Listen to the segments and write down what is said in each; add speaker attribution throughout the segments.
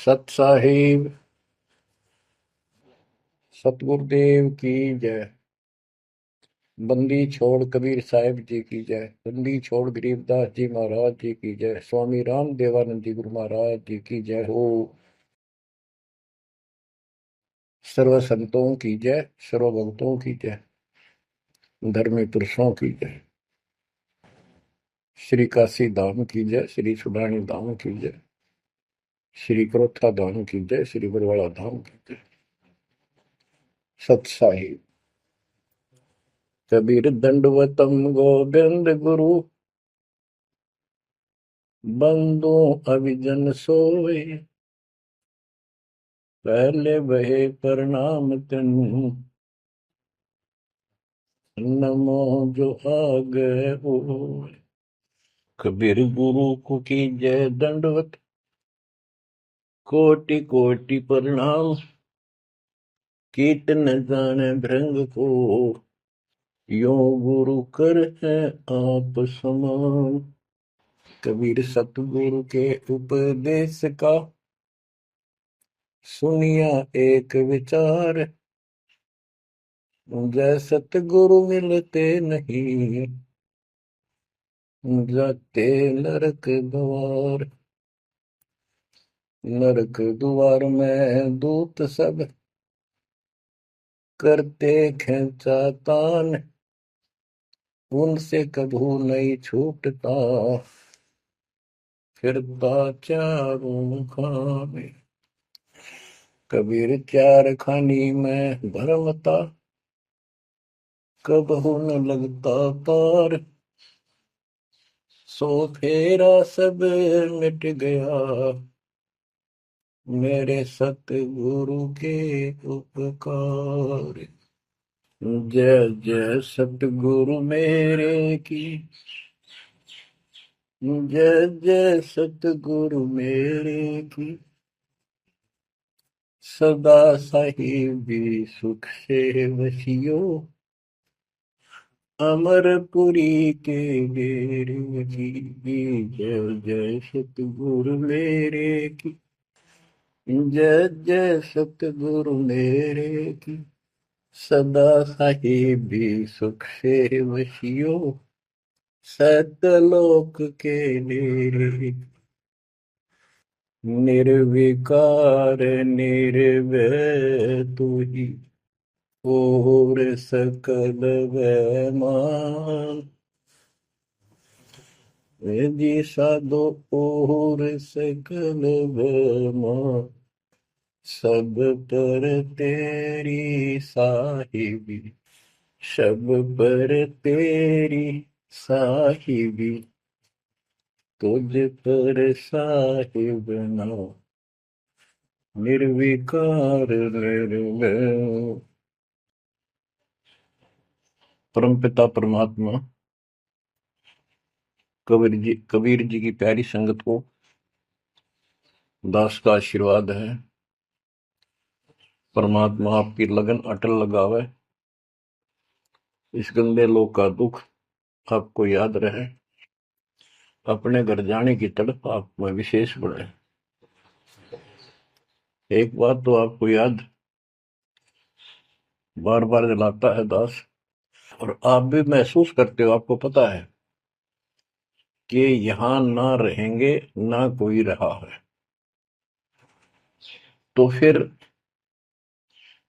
Speaker 1: सत साहिब सतगुरुदेव की जय। बंदी छोड़ कबीर साहिब जी की जय। बंदी छोड़ गरीबदास जी महाराज जी की जय। स्वामी राम देवानंद जी गुरु महाराज जी की जय हो। सर्व संतों की जय, सर्व भक्तों की जय, धर्मी पुरुषों की जय। श्री काशी धाम की जय, श्री सुडानी धाम की जय, श्री क्रोथा धाम की जय, श्री बरवाड़ा धाम की जय। सत साहिब कबीर दंडवतम गोविंद गुरु, बंदो अभिजन सोए, पहले बहे प्रणाम तिन, नमो जो आगे होए। कबीर गुरु को की जय दंडवत, कोटि कोटि प्रणाम, कीर्तन जाने भृंग को, यो गुरु कर है आप समान। कबीर सतगुरु के उपदेश का, सुनिया एक विचार, जय सतगुरु मिलते नहीं, जाते नरक द्वार। नरक द्वार में दूत सब, करते खेचा तान, उनसे कभू नहीं छूटता, फिरता चारों खाने। कबीर चार खानी में भरमता, कबहू न लगता पार, सो फेरा सब मिट गया, मेरे सतगुरु के उपकार। जय जय सतगुरु मेरे की, जय जय सतगुरु मेरे की, सदा साहिबी सुख से वसियो, अमरपुरी के डेरे की। जय जय सतगुरु मेरे की, जय जय सतगुरु मेरे की, सदा साहिबी सुख से वसियो, सतलोक के डेरे। निर्विकार निर्भय तू ही, और सकल वैमान, वेदी साधो और सकल वैमान, सब पर तेरी साहिबी, सब पर तेरी साहिबी, तुझ पर साहिब ना, निर्विकार निर्भय। परमपिता परमात्मा कबीर जी की प्यारी संगत को दास का आशीर्वाद है। परमात्मा आपकी लगन अटल लगावे, इस गंदे लोक का दुख आपको याद रहे, अपने घर जाने की तड़प आप में विशेष बढ़े। एक बात तो आपको याद बार बार दिलाता है दास, और आप भी महसूस करते हो, आपको पता है कि यहां ना रहेंगे ना कोई रहा है, तो फिर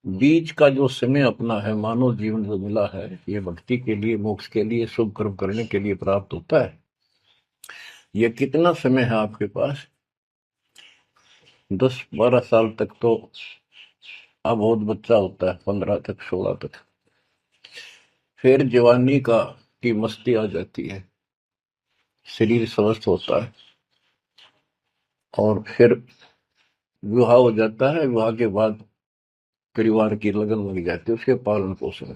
Speaker 1: बीच का जो समय अपना है, मानव जीवन जो मिला है, ये भक्ति के लिए, मोक्ष के लिए, शुभ कर्म करने के लिए प्राप्त होता है। ये कितना समय है आपके पास? 10-12 साल तक तो अब बहुत बच्चा होता है, 15 तक, 16 तक, फिर जवानी का की मस्ती आ जाती है, शरीर स्वस्थ होता है, और फिर विवाह हो जाता है। विवाह के बाद परिवार की लगन लग जाती है, उसके पालन पोषण,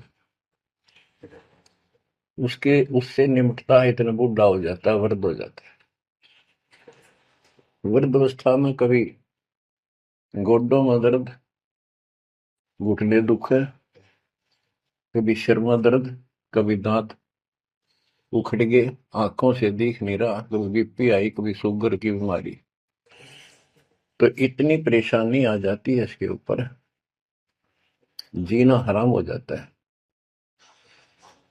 Speaker 1: उसके उससे निमटता है, इतना बूढ़ा हो जाता है, वृद्ध हो जाता है। वृद्ध अवस्था में कभी गोड्डों में दर्द, घुटने दुख है, कभी सिर में दर्द, कभी दांत उखड़ गए, आंखों से दिख नहीं रहा, कभी बीपी आई, कभी शुगर की बीमारी, तो इतनी परेशानी आ जाती है इसके ऊपर, जीना हराम हो जाता है।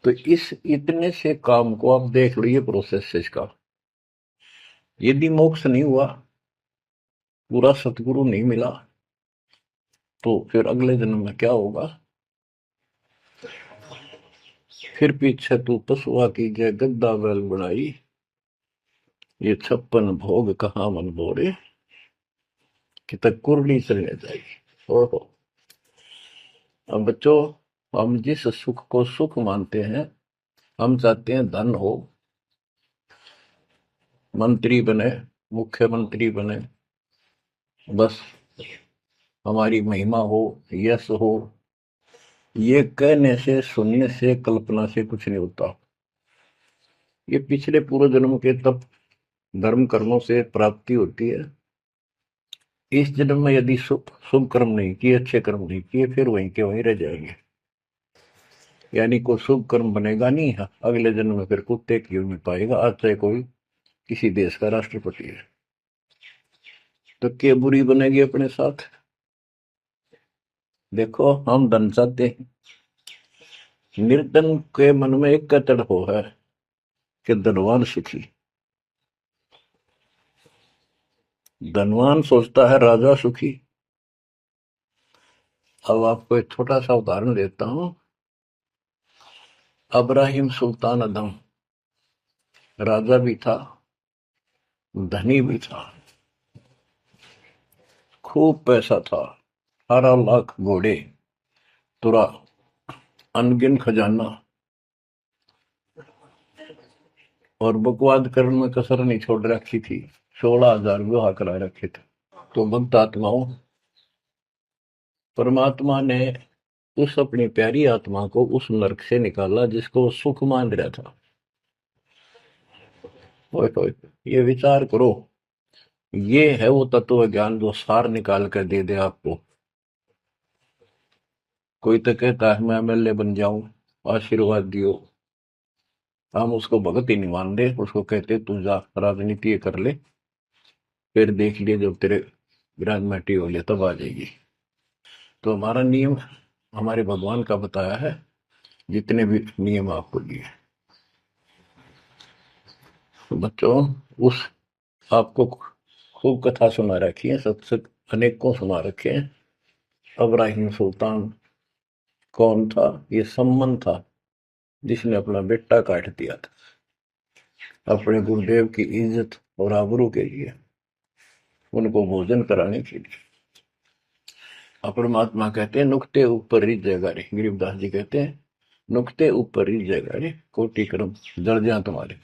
Speaker 1: तो इस इतने से काम को आप देख लो, ये प्रोसेस है इसका। यदि मोक्ष नहीं हुआ, पूरा सतगुरु नहीं मिला, तो फिर अगले जन्म में क्या होगा? फिर पीछे तू पशुआ की जय गद्दा बैल बनाई, ये 56 भोग कहाँ मन बोरे, कि तक कुरली चलने जाएगी। ओहो। अब बच्चों, हम जिस सुख को सुख मानते हैं, हम चाहते हैं धन हो, मंत्री बने, मुख्यमंत्री बने, बस हमारी महिमा हो, यश हो। ये कहने से, सुनने से, कल्पना से कुछ नहीं होता। ये पिछले पूर्व जन्म के तप धर्म कर्मों से प्राप्ति होती है। इस जन्म में यदि शुभ शुभ कर्म नहीं किए, अच्छे कर्म नहीं किए, फिर वहीं के वहीं रह जाएंगे। यानी कोई शुभ कर्म बनेगा नहीं है, अगले जन्म में फिर कुत्ते की में पाएगा, आज चाहे कोई किसी देश का राष्ट्रपति है। तो क्या बुरी बनेगी अपने साथ? देखो, हम धन चाहते हैं, निर्धन के मन में एक कतड़ हो है कि धनवान सुखी। धनवान सोचता है राजा सुखी। अब आपको एक छोटा सा उदाहरण देता हूं। अब्राहिम सुल्तान अदम राजा भी था, धनी भी था, खूब पैसा था, 18 लाख घोड़े, तुरा, अनगिन खजाना, और बकवाद करने में कसर नहीं छोड़ रखी थी। 16,000 विवाह करा रखे थे। तो भक्त आत्माओं, परमात्मा ने उस अपनी प्यारी आत्मा को उस नरक से निकाला जिसको वो सुख मान रहा था। ओए ओए, ये विचार करो। ये है वो तत्व ज्ञान जो सार निकाल कर दे दे आपको। कोई तो कहता है मैं एमएलए बन जाऊं, आशीर्वाद दियो। हम उसको भगत ही नहीं मान रहे, उसको कहते तू जा राजनीति कर ले, फिर देख लिए जब तेरे ग्रेजुएटी हो लिया तब आ जाएगी। तो हमारा नियम हमारे भगवान का बताया है, जितने भी नियम आपको दिए। तो बच्चों, उस आपको खूब कथा सुना रखी है, सत्संग अनेकों सुना रखे हैं। अब्राहिम सुल्तान कौन था? ये सम्मन था जिसने अपना बेटा काट दिया था अपने गुरुदेव की इज्जत और आबरू के लिए, उनको भोजन कराने के लिए। परमात्मा कहते हैं नुक्ते ऊपर ही जगह रे, गरीबदास जी कहते हैं नुक्ते ऊपर ही जगह रे, कोटि कर्म जड़ जा तुम्हारे।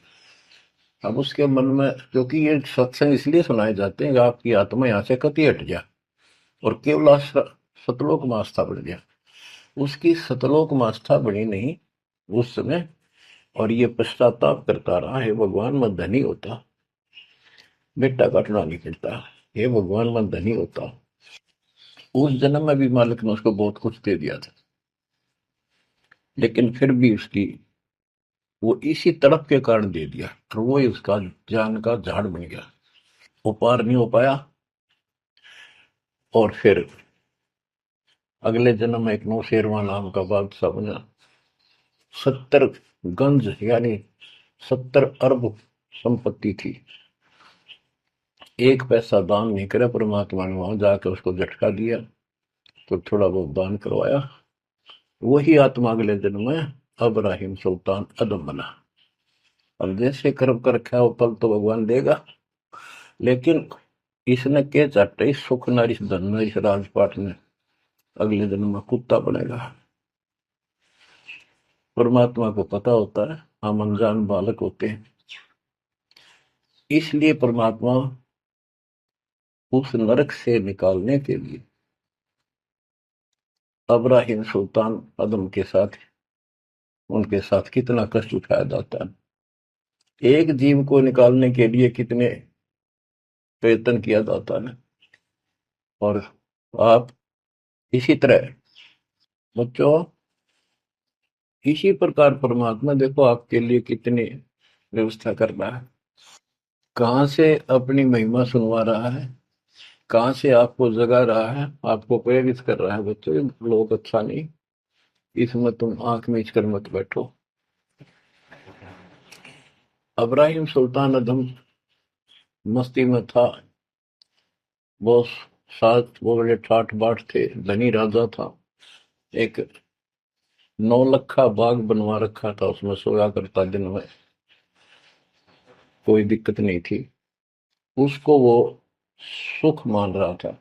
Speaker 1: अब उसके मन में, क्योंकि ये सत्संग इसलिए सुनाए जाते हैं कि आपकी आत्मा यहाँ से कति हट जाए और केवल सतलोक में आस्था बढ़ जाए। उसकी सतलोक में आस्था बढ़ी नहीं उस समय, और ये पश्चाताप करता रहा, हे भगवान मैं धनी होता, बेटा काटना नहीं पड़ता, हे भगवान मैं धनी होता। उस जन्म में भी मालिक ने उसको बहुत कुछ दे दिया था, लेकिन फिर भी उसकी वो इसी तड़प के कारण दे दिया, और वो ही उसका जान का झाड़ बन गया। वो पार नहीं हो पाया, और फिर अगले जन्म में एक नौशेरवा नाम का बादशाह बना। 70 गंज यानी 70 अरब संपत्ति थी। एक पैसा दान नहीं करे, परमात्मा ने वहां जाकर उसको झटका दिया तो थोड़ा बहुत दान करवाया। वही आत्मा अगले जन्म में अब्राहिम सुल्तान अदम बना। अब जैसे कर्म कर रखा है वो फल तो भगवान देगा, लेकिन इसने के चाटे सुख नरिश धन नरिश राजपाट में अगले जन्म में कुत्ता बनेगा। परमात्मा को पता होता है, हम अनजान बालक होते हैं। इसलिए परमात्मा उस नरक से निकालने के लिए अब्राहिम सुल्तान अदम के साथ, उनके साथ कितना कष्ट उठाया जाता है। एक जीव को निकालने के लिए कितने प्रयत्न किया जाता है। और आप इसी तरह बच्चों, इसी प्रकार परमात्मा देखो आपके लिए कितनी व्यवस्था कर रहा है, कहां से अपनी महिमा सुनवा रहा है। कहाँ से आपको जगा रहा है, आपको प्रेरित कर रहा है बच्चों, ये लोग अच्छा नहीं, इसमें तुम आंख मीच कर मत बैठो। अब्राहिम सुल्तान अदम मस्ती में था। वो साथ वो बड़े ठाठ बाट थे, धनी राजा था। एक 9 लखा बाग बनवा रखा था, उसमें सोया करता दिन में, कोई दिक्कत नहीं थी उसको, वो सुख मान रहा था।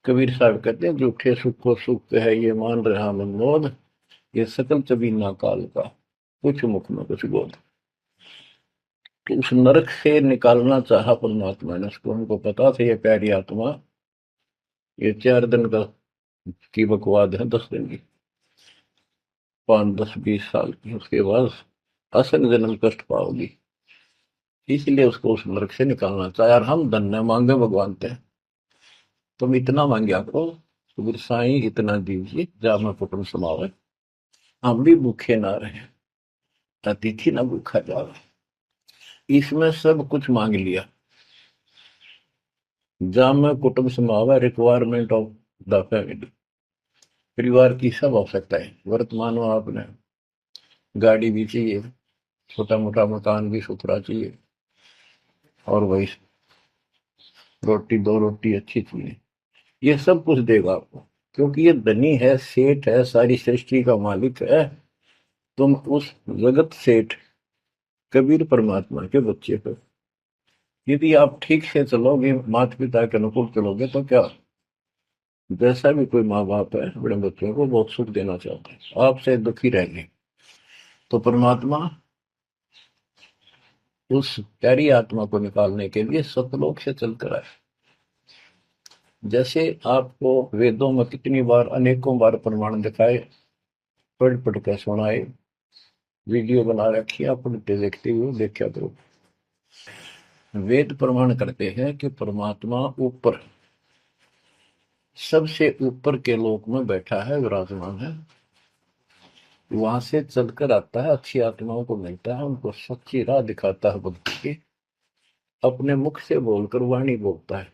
Speaker 1: कबीर साहब कहते हैं, झूठे सुख को सुख है ये मान रहा मनमोद, ये सकल चबीना काल का, कुछ मुख में कुछ बोध। तो उस नरक से निकालना चाहा परमात्मा ने उसको, उनको पता था ये प्यारी आत्मा, ये 4 दिन का की बकवाद है, 10 दिन की, 5, 10, 20 साल की, उसके बाद असल जन्म कष्ट पाओगी, इसलिए उसको उस नरक से निकालना चाहे। और हम धन्य मांगे भगवान ते, तुम इतना मांग्या करो, कबीर साईं इतना दीजिए जा मैं कुटुंब समावे, हम भी भूखे ना रहे, अतिथि ना भूखा जावे। इसमें सब कुछ मांग लिया। जा मैं कुटुंब समावे, रिक्वायरमेंट ऑफ द फैमिली, परिवार की सब आवश्यकताएं। वर्तमान में आपने गाड़ी भी चाहिए, छोटा मोटा मकान भी सुथरा चाहिए, और वही रोटी, 2 रोटी अच्छी चाहिए, ये सब कुछ देगा आपको, क्योंकि ये धनी है, सेठ है, सारी सृष्टि का मालिक है। तुम उस जगत सेठ कबीर परमात्मा के बच्चे हो। यदि आप ठीक से चलोगे, माता पिता के अनुकूल चलोगे, तो क्या, जैसा भी कोई माँ बाप है अपने बच्चों को बहुत सुख देना चाहते हैं, आपसे दुखी रहेंगे, तो परमात्मा उस प्यारी आत्मा को निकालने के लिए सतलोक से चलकर आए। जैसे आपको वेदों में कितनी बार, अनेकों बार प्रमाण दिखाए, पढ़ पढ़ के सुनाए, वीडियो बना रखी है, आप पढ़ते देखते हुए देखा करो। वेद प्रमाण करते हैं कि परमात्मा ऊपर, सबसे ऊपर के लोक में बैठा है, विराजमान है, वहां से चलकर आता है, अच्छी आत्माओं को मिलता है, उनको सच्ची राह दिखाता है भक्ति की, अपने मुख से बोलकर वाणी बोलता है,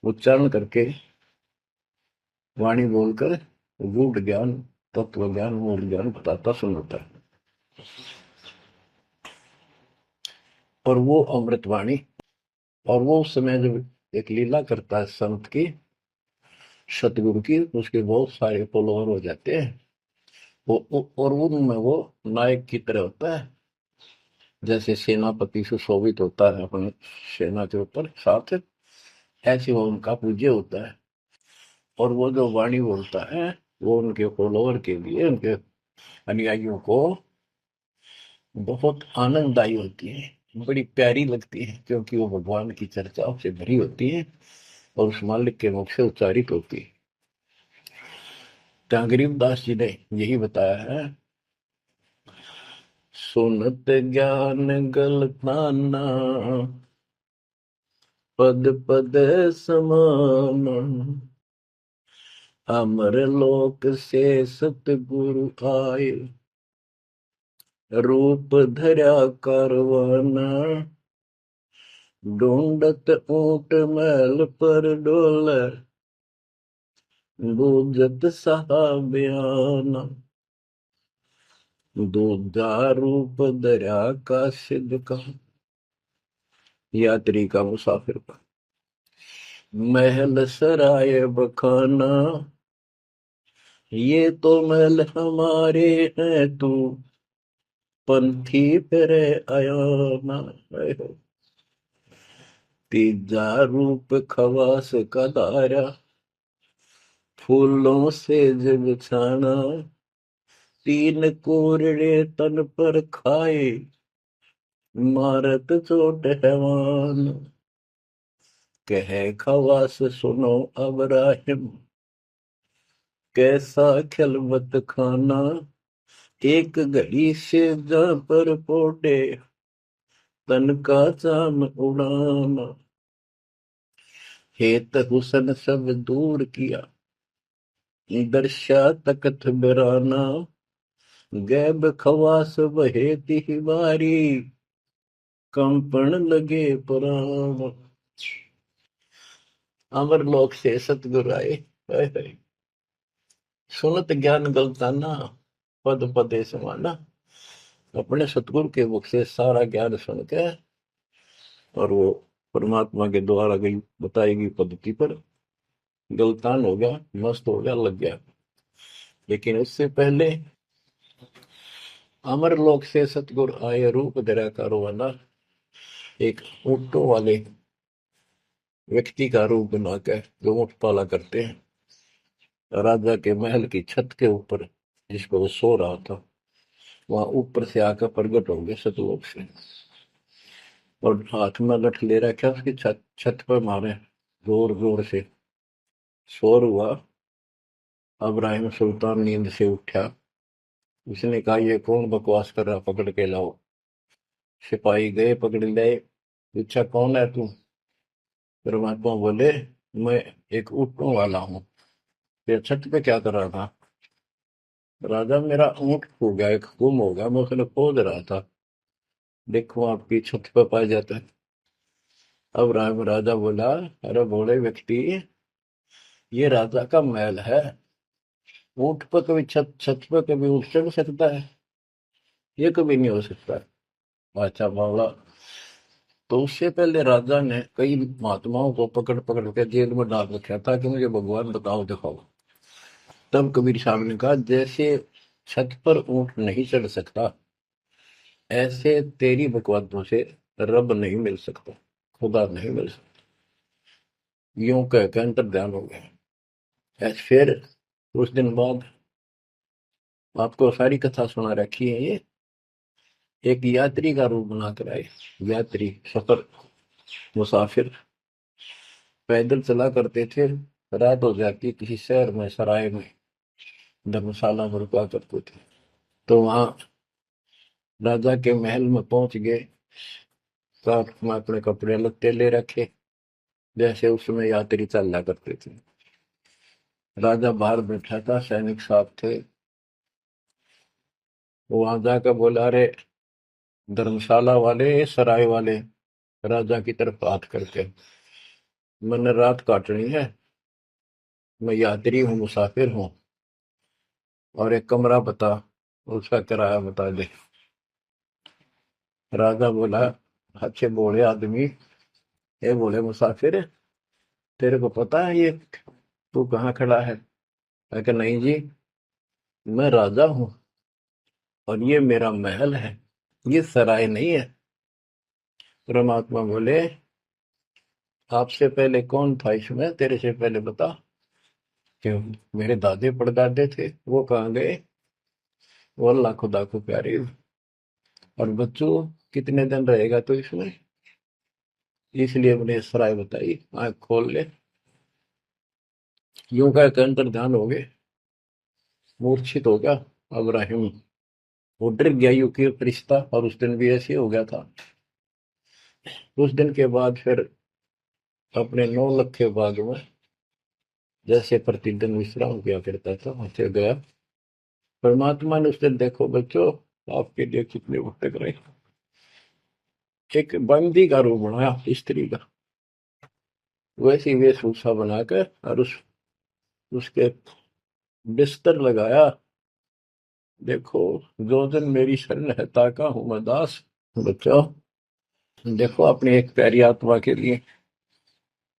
Speaker 1: उच्चारण करके वाणी बोलकर गूढ़ ज्ञान, तत्व ज्ञान, मूल ज्ञान बताता सुनाता है। और वो अमृतवाणी, और वो उस समय जब एक लीला करता है संत की, सतगुरु की, उसके बहुत सारे फॉलोअर हो जाते हैं, और उनमें वो नायक की तरह होता है, जैसे सेनापति सुशोभित होता है अपने सेना के ऊपर साथ, ऐसे वो उनका पूज्य होता है। और वो जो वाणी बोलता है, वो उनके फॉलोअर के लिए, उनके अनुयायियों को बहुत आनंददायी होती है, बड़ी प्यारी लगती है, क्योंकि वो भगवान की चर्चाओं से भरी होती है और उस मालिक के मुख से उच्चारित होती है। जहाँ गरीबदास जी ने यही बताया है, सुनत ज्ञान गलताना, पद पद समान, अमर लोक से सतगुरु आए, रूप धरा करवाना, ढूंढत ऊंट मैल पर डोले, बूझत साहबियाना, दूजा रूप दरिया का सिद्ध का, यात्री का, मुसाफिर का, महल सराय बखाना, ये तो महल हमारे हैं, तू पंथी फिरे अयाना। तीजा रूप खवास का दायरा, फूलों से जग छाना, 3 कोरड़े तन पर खाए, मारत चोट हैवान, कह खवास सुनो अबराहिम, कैसा खिलवत खाना, एक घड़ी से जा पर पोटे, तन का चाम उड़ाना, हेत हुसन सब दूर किया, दर्शा तकत बिराना, गैब खवास बहे तिहवारी, कंपन लगे पुराण। अमर लोक से सतगुरु आए, हाय हाय। सुनत ज्ञान गलताना, पद पदे समाना। अपने सतगुरु के मुख से सारा ज्ञान सुन के और वो परमात्मा के द्वारा गई बताई गई पद्धति पर गलतान हो गया, मस्त हो गया, लग गया। लेकिन उससे पहले अमर लोक से सतगुरु आए, रूप धरा कारवाना। एक ऊँटों वाले व्यक्ति का रूप बनाकर जो ऊँट पाला करते हैं, राजा के महल की छत के ऊपर जिस पर वो सो रहा था, वहां ऊपर से आकर प्रकट हो गए सतलोक से, और हाथ में लठ ले रखा, उसकी छत छत पर मारे जोर जोर से। शोर हुआ। अब्राहिम सुल्तान नींद से उठा। उसने कहा, ये कौन बकवास कर रहा, पकड़ के लाओ। सिपाही गए, पकड़ लाए। पूछा, कौन है तू? परमात्मा बोले, मैं एक ऊँटों वाला हूँ। ये छत पे क्या कर रहा था? राजा, मेरा ऊँट खो गया, एक गुम हो गया, मैं उसने खोज रहा था, देखो आपकी छत पर पाया जाता है। अब राजा बोला, अरे भोले व्यक्ति, ये राजा का महल है, ऊँट पर कभी छत पर कभी ऊँट चढ़ सकता है? ये कभी नहीं हो सकता। अच्छा बावला। तो उससे पहले राजा ने कई महात्माओं को पकड़ पकड़ के जेल में डाल रखा था कि मुझे भगवान बताओ, दिखाओ। तब कबीर साहब ने कहा, जैसे छत पर ऊँट नहीं चढ़ सकता, ऐसे तेरी बकवादों से रब नहीं मिल सकता, खुदा नहीं मिल सकता। यूं कह के अंतर ध्यान हो गया। फिर कुछ दिन बाद आपको सारी कथा सुना रखी है, ये एक यात्री का रूप बनाकर आए। यात्री, सफर, मुसाफिर पैदल चला करते थे। रात हो जाती, किसी शहर में, सराय में, धर्मशाला में रुका करते थे। तो वहां राजा के महल में पहुंच गए। साथ में अपने कपड़े लत्ते ले रखे, जैसे उसमें यात्री चलना करते थे। राजा बाहर बैठा था, सैनिक साहब थे। वो वहां जाकर बोला, अरे धर्मशाला वाले, सराय वाले, राजा की तरफ बात करके, मैंने रात काटनी है, मैं यात्री हूँ, मुसाफिर हूँ, और एक कमरा बता, उसका किराया बता दे। राजा बोला, अच्छे बोले आदमी, ये बोले मुसाफिर, तेरे को पता है ये तू कहाँ खड़ा है? मैं कहा, नहीं जी, मैं राजा हूँ और ये मेरा महल है, ये सराय नहीं है। परमात्मा बोले, आपसे पहले कौन था इसमें, तेरे से पहले बता। कि मेरे दादे परदादे थे, वो कहाँ गए? वो अल्लाह खुदा को प्यारे। और बच्चों, कितने दिन रहेगा तो इसमें? इसलिए मैंने सराय बताई, आंख खोल ले। यूं कह के अंतर ध्यान हो गए, मूर्छित हो गया अब्राहिम। वो डर गया, यूं कि फरिश्ता, और उस दिन भी ऐसे हो गया था। उस दिन के बाद फिर अपने 9 लखे बाग में जैसे प्रतिदिन विश्राम किया करता था, वहां गया। परमात्मा ने उस दिन, देखो बच्चों, आपके लिए कितने भटक रहे, एक बंदी का रूप बनाया, स्त्री का, वैसी वेशभूषा बनाकर, और उसके बिस्तर लगाया। देखो, जो जन मेरी शरण है, ताका हूं मैं दास। बच्चों, देखो अपनी एक प्यारी आत्मा के लिए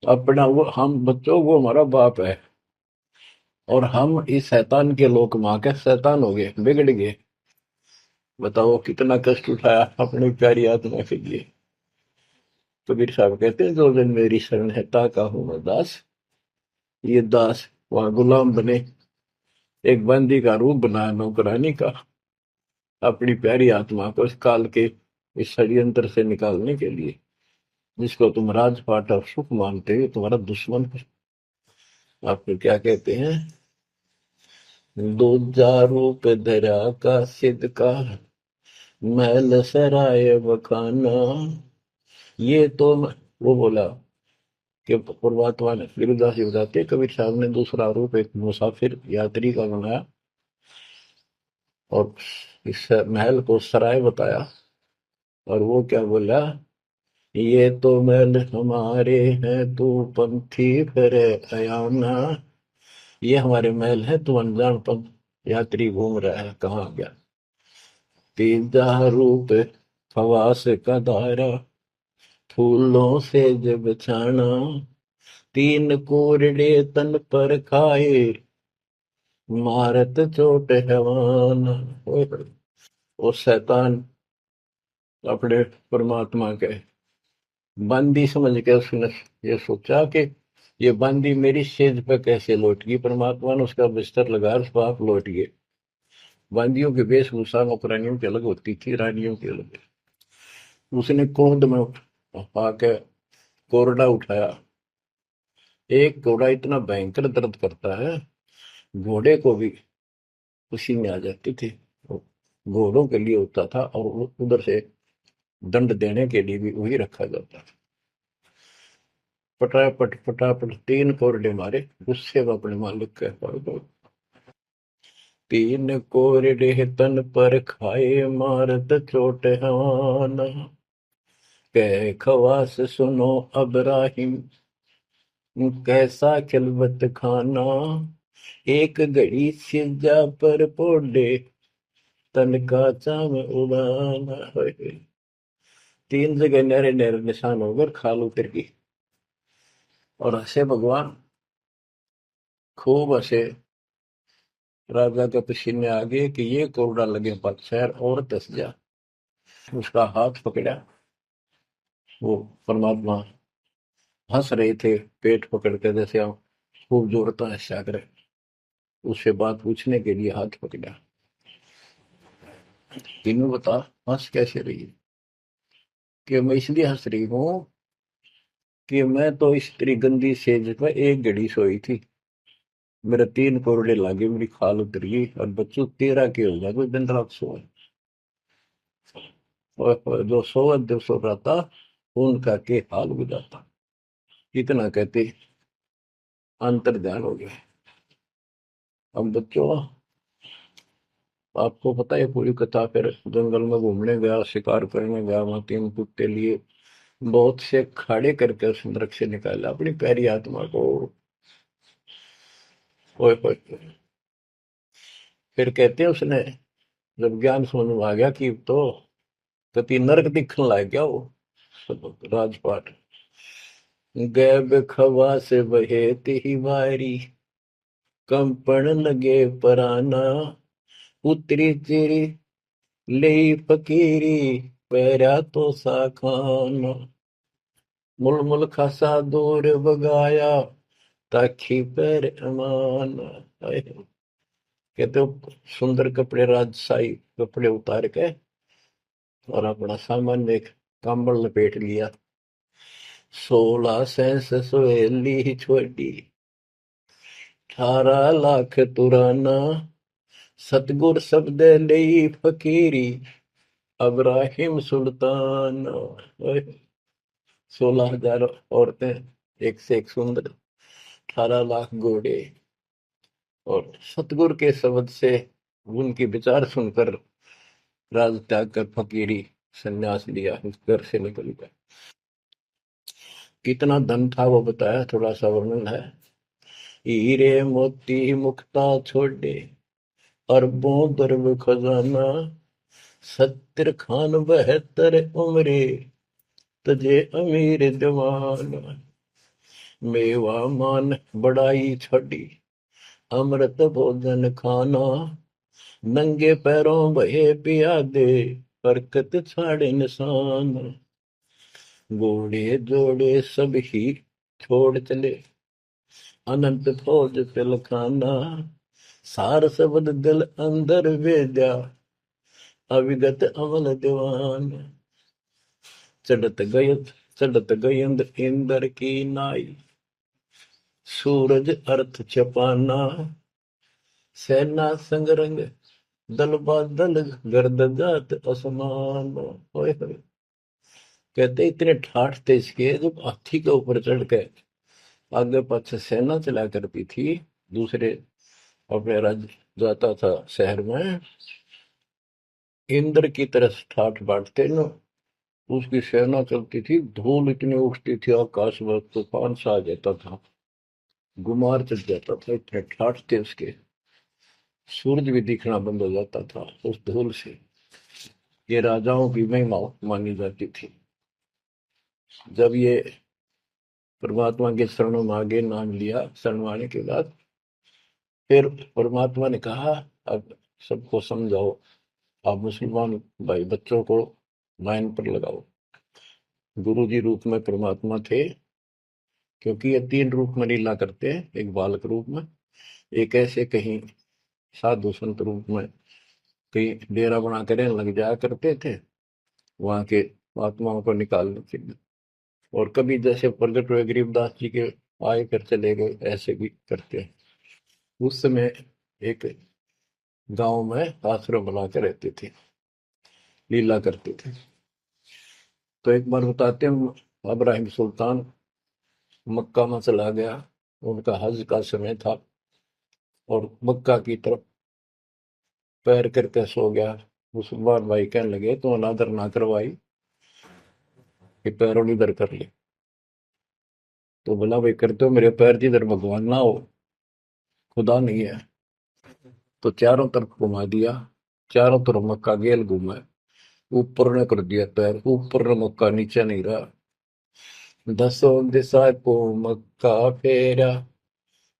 Speaker 1: अपना, वो हम बच्चों, वो हमारा बाप है, और हम इस शैतान के लोक में आके शैतान हो गए, बिगड़ गए। बताओ कितना कष्ट उठाया अपनी प्यारी आत्मा के लिए। कबीर साहब कहते हैं, जो दिन मेरी शरण है, ताका हूं मैं दास। ये दास वहां गुलाम बने, एक बंदी का रूप बनाया, नौकरानी का, अपनी प्यारी आत्मा को इस काल के इस षड्यंत्र से निकालने के लिए। जिसको तुम राजपाट और सुख मानते हो, तुम्हारा दुश्मन है। आपको क्या कहते हैं? दूजा रूप धरा का सिद्ध का, महल सराय बखाना। ये तो वो बोला कि परमात्मा ने, गिरिदास जी बताते, कबीर साहब ने दूसरा रूप एक मुसाफिर यात्री का बनाया, और इस महल को सराय बताया। और वो क्या बोला ये तो महल हमारे हैं, तू पंथी फिर अयाना। ये हमारे महल है, तू अनजान पंथ यात्री घूम रहा है, कहाँ गया। तीजा रूप खवास का धारा, फूलों से जब छाना। तीन कोरडे तन पर खाए, मारत चोट हैवान। वो शैतान अपने परमात्मा के बंदी समझ के उसने ये सोचा कि ये बंदी मेरी सेज पे कैसे लौट गई। परमात्मा ने उसका बिस्तर लगा, पाप लौट गए। बंदियों की वेशभूषा नौकरानियों की अलग होती थी, रानियों की अलग। उसने क्रोध में आके कोरडा उठाया। एक घोड़ा इतना भयंकर दर्द करता है, घोड़े को भी पसीने आ जाती थी। घोड़ों के लिए होता था और उधर से दंड देने के लिए भी वही रखा जाता था। पटापट पटापट तीन कोरडे मारे, गुस्से में अपने मालिक के पास। तीन कोरडे तन पर खाए, मारत चोट हवान। कह खवास सुनो अबराहिम, कैसा खिलवत खाना। एक घड़ी सिजा पर पोडे, तन का चाम उड़ाना। तीन जगह नहरे नहरे निशान होकर खाल उतर गई। और हंसे भगवान, खूब हंसे। राजा के पसीने आ गए कि ये कोरडा लगे पक्षर और दस जा। उसका हाथ पकड़ा। वो परमात्मा हंस रहे थे, पेट पकड़ के, जैसे हम खूब जोरता है सागर। उससे बात पूछने के लिए हाथ पकड़ा। तीनों बता, हंस कैसे रही है। कि मैं इसलिए हंस रही हूँ कि मैं तो इस तेरी गंदी सेज पर एक घड़ी सोई थी, मेरे तीन कोरडे लागे, मेरी खाल उतर गई, और बच्चों तेरा के हो गया, कोई दिन रात सोए। और जो सोवत जो सो रहा था, उनका के हाल बुझाता। इतना कहते अंतर ध्यान हो गया। अब बच्चों, आपको पता है पूरी कथा। फिर जंगल में घूमने गया, शिकार करने गया, वहां तीन कुत्ते लिए, बहुत से खाड़े करके उस नरक से निकाला अपनी प्यारी आत्मा को। ओए ओए ओए। फिर कहते हैं उसने जब ज्ञान समझ में आ गया कि तो कति नरक दिखने लग गया वो सब राजपाट। गैब खवा से बहे ही वारी, कंपन लगे पराना। उतरी तेरी ले फकीरी, पैरा तो साखाना। मुलमुल खासा दूर बगाया, ताखी पैर अमान। कहते हो सुंदर कपड़े, राजशाही कपड़े उतार के और अपना सामान्य एक कंबल लपेट लिया। 16 सेंस सोहेली ही छोड़ी, 18 लाख तुराना। सतगुर शब्द ले फकीरी, अब्राहिम सुल्तान। 16,000 औरतें, एक से एक सुंदर, 18 लाख घोड़े। और सतगुरु के शब्द से उनके विचार सुनकर राज त्याग कर फकीरी संन्यास लिया, इस घर से निकल गया। कितना धन था वो बताया, थोड़ा सा वर्णन है। हीरे मोती मुक्ता छोड़े, अरबों दरब खजाना। 70 खान 72 उम्रे, तजे अमीर जवान। मेवा मान बड़ाई छड़ी, अमृत भोजन खाना। नंगे पैरों बहे पियादे, बरकत छाड़े निशान। घोड़े जोड़े सब ही छोड़ चले, अनंत फौज तिलखाना। सार शब्द दिल अंदर भेजा, अविगत अमल दीवान। चढ़त गय चढ़त गयंद इंदर की नाई, सूरज अर्थ छपाना। सेना संगरंग दल बादल, गर्द जात असमान। होए होए। कहते इतने ठाठ थे इसके, जब हाथी के ऊपर चढ़ के आगे पाछे सेना चला करती थी, दूसरे अपने राज्य जाता था शहर में, इंद्र की तरह ठाठ बांटते न। उसकी सेना चलती थी, धूल इतनी उठती थी आकाश में, तूफान सा आ जाता था, गुमार चढ़ जाता था, इतने ठाठ थे उसके, सूरज भी दिखना बंद हो जाता था उस धूल से। ये राजाओं की महिमा मानी जाती थी। जब ये परमात्मा के शरणों में आगे नाम लिया, शरण के बाद फिर परमात्मा ने कहा, अब सबको समझाओ, आप मुसलमान भाई बच्चों को लाइन पर लगाओ। गुरु जी रूप में परमात्मा थे, क्योंकि ये तीन रूप में लीला करते हैं, एक बालक रूप में, एक ऐसे कहीं साधु संत रूप में कहीं डेरा बना कर लग जाया करते थे वहां के आत्माओं को निकालने के लिए, और कभी जैसे प्रगट हुए गरीबदास जी के आए कर चले गए, ऐसे भी करते हैं। उस समय एक गांव में आश्रम बना के रहते थे, लीला करते थे। तो एक बार बताते हैं, अब्राहिम सुल्तान मक्का में चला गया, उनका हज का समय था, और मक्का की तरफ पैर करके सो गया। मुसलमान भाई कहने लगे, तो अनादर ना करवाई कि पैरों इधर कर ले। तो बोला, भाई करते हो मेरे पैर जिधर भगवान ना हो, खुदा नहीं है। तो चारों तरफ घुमा दिया, चारों तरफ मक्का गेल घूमा, ऊपर ने कर दिया पैर, ऊपर ने मक्का, नीचे नहीं रहा। दसों दिशा को मक्का फेरा,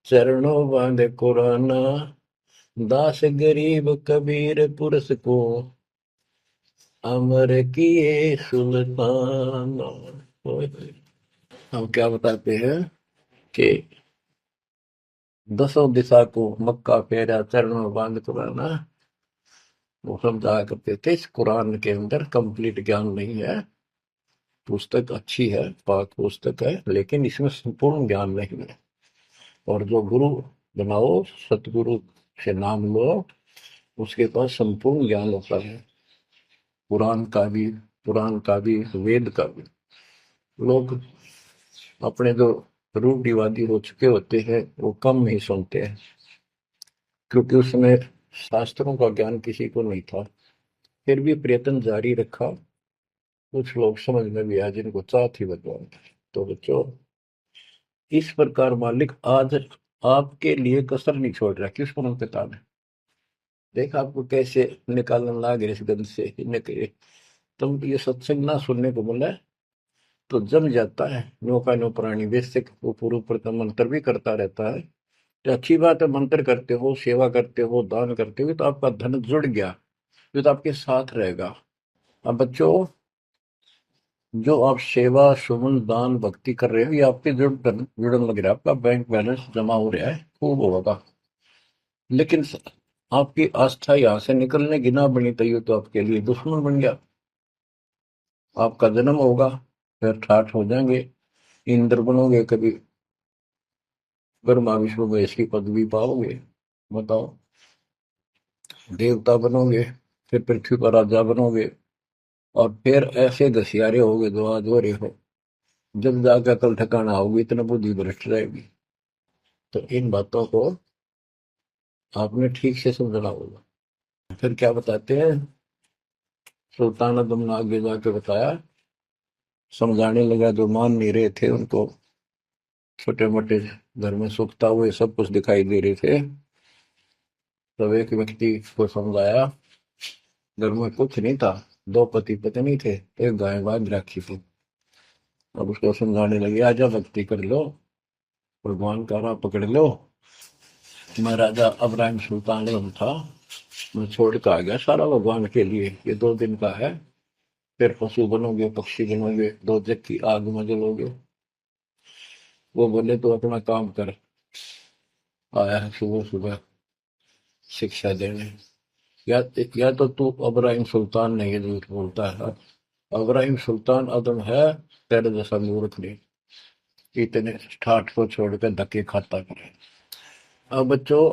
Speaker 1: चरणों बांधे कुराना, दास गरीब कबीर पुरस को, अमर किए सुल्तान। हम क्या बताते हैं कि दसों दिशा को मक्का फेरा, चरणों में बांध कुराना, वो समझाया करते थे। इस कुरान के अंदर कंप्लीट ज्ञान नहीं है, पुस्तक अच्छी है, पाक पुस्तक है, लेकिन इसमें संपूर्ण ज्ञान नहीं है। और जो गुरु बनाओ, सतगुरु से नाम लो, उसके पास संपूर्ण ज्ञान होता है, कुरान का भी, पुराण का भी, वेद का भी। लोग अपने जो रूढ़िवादी हो चुके होते हैं, वो कम ही सुनते हैं, क्योंकि उसमें शास्त्रों का ज्ञान किसी को नहीं था। फिर भी प्रयत्न जारी रखा, कुछ लोग समझ में भी आए जिनको चाह थी भगवान की। तो बच्चों, इस प्रकार मालिक आज आपके लिए कसर नहीं छोड़ रहा। किस पर पिता ने देख आपको कैसे निकालने लग इस गंध से, इन्हें तुम ये सत्संग ना सुनने को बोला है, तो जम जाता है। नो का नो प्राणी बेसिक, वो पूर्व प्रथम मंत्र भी करता रहता है। तो अच्छी बात है, मंत्र करते हो, सेवा करते हो, दान करते हो, तो आपका धन जुड़ गया, ये तो आपके साथ रहेगा। अब बच्चों, जो आप सेवा, सुमन, दान, भक्ति कर रहे हो, ये आपके जुड़न लग रहा है, आपका बैंक बैलेंस जमा हो रहा है, खूब होगा। लेकिन आपकी आस्था यहाँ से निकलने की ना बनी, तो ये तो आपके लिए दुश्मन बन गया। आपका जन्म होगा, फिर ठाठ हो जाएंगे, इंद्र बनोगे, कभी ब्रह्मा विष्णु महेश की पदवी पाओगे, बताओ, देवता बनोगे, फिर पृथ्वी पर राजा बनोगे, और फिर ऐसे घसियारे होगे जो आज हो रहे हो, जब जाकर कल ठिकाना होगी, इतना बुद्धि भ्रष्ट रहेगी। तो इन बातों को आपने ठीक से समझना होगा। फिर क्या बताते हैं, सुल्तान आदम ने आगे जाके बताया, समझाने लगा, जो मान नहीं रहे थे उनको, छोटे मोटे घर में सुखता हुए सब कुछ दिखाई दे रहे थे, तब एक व्यक्ति को समझाया, घर में कुछ नहीं था, दो पति पत्नी थे, एक गाय बांध रखी थी। अब उसको समझाने लगे, आजा भक्ति कर लो, भगवान का राह पकड़ लो। मैं राजा अब्राहिम सुल्तान था, मैं छोड़ के आ गया सारा भगवान के लिए, ये 2 दिन का है, फिर पशु बनोगे, पक्षी बनोगे, दो जग की आग में जलोगे। वो बोले, तो अपना काम कर, आया है सुबह सुबह शिक्षा देने। या या तो तू अब्राहिम सुल्तान नहीं है, झूठ बोलता है। अब्राहिम सुल्तान अदम है, तेरे जैसा मूर्ख नहीं, इतने ठाठ को छोड़कर धक्के खाता करे। अब बच्चों,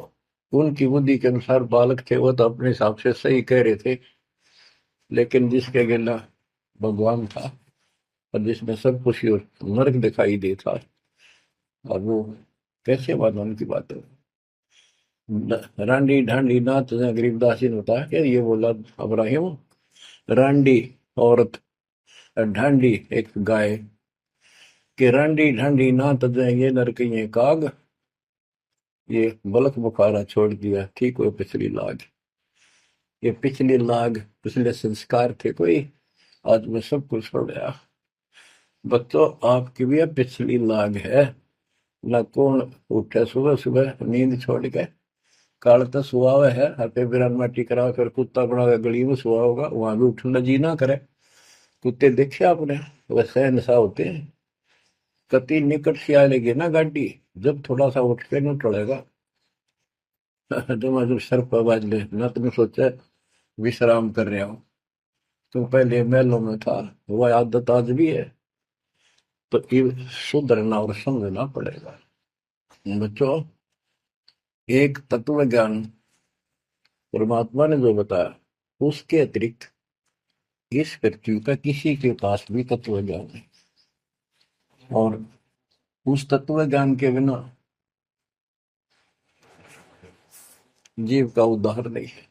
Speaker 1: उनकी बुद्धि के अनुसार बालक थे, वो तो अपने हिसाब से सही कह रहे थे, लेकिन जिसके गिला भगवान था, और जिसमें सब कुछ ही नरक दिखाई देता, और वो कैसे भगवान की बात है। रांडी ढांडी नाच, गरीबदास जी ने बताया कि ये बोला अब्राहिम, रांडी औरत ढांडी एक गाय कि रांडी ढांडी ना तजे ये नर कहिए काग, ये बलक बुखारा छोड़ दिया ठीक हो पिछली लाग। ये पिछली लाग पिछले संस्कार थे कोई, आज मैं सब कुछ छोड़ गया। बच्चों आपकी भी अब पिछली लाग है। ना कौन उठे सुबह सुबह नींद छोड़ के, काल तो सुआ हुआ है हाथे बिरान माटी करा कर कुत्ता बना के गली में सुआ होगा, वहां भी उठना जी ना करे। कुत्ते देखे आपने, वैसे नशा होते हैं। कति निकट से आएगी ना गाड़ी, जब थोड़ा सा उठ के न टलेगा तुम सर पर बाज ले ना, तुमने सोचा विश्राम कर रहे हो। तुम पहले महलों में था, वह आदत आज भी है, तो ये सुधरना और समझना पड़ेगा। बच्चों एक तत्व ज्ञान परमात्मा ने जो बताया, उसके अतिरिक्त इस पृथ्वी का किसी के पास भी तत्व ज्ञान नहीं, और उस तत्व ज्ञान के बिना जीव का उद्धार नहीं है।